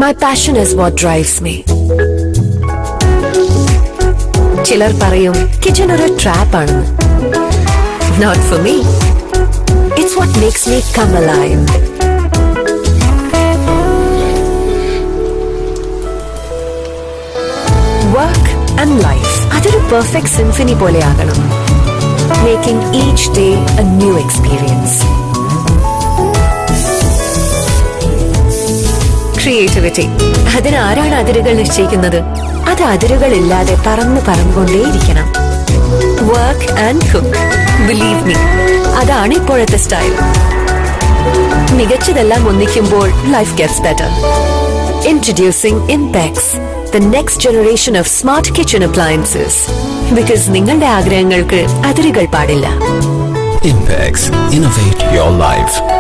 My passion is what drives me. ചിലർ പറയും kitchen ഒരു ട്രാപ്പ് ആണെന്ന്. Not for me. It's what makes me come alive. Work and life. അതൊരു perfect symphony പോലെ ആകണം. Making each day a new experience. Creativity. അതിന് ആരാണ് അതിരുകൾ നിശ്ചയിക്കുന്നത്? അത് അതിരുകളില്ലാതെ പറന്നുകൊണ്ടേയിരിക്കണം. Work and cook. Believe me, അതാണ് ഇപ്പോഴത്തെ സ്റ്റൈൽ. മികച്ചതെല്ലാം ഒന്നിക്കുമ്പോൾ life gets better. Introducing Impex, the next generation of smart kitchen appliances. Because നിങ്ങളുടെ ആഗ്രഹങ്ങൾക്ക് അതിരുകൾ പാടില്ല. Impex, innovate your life.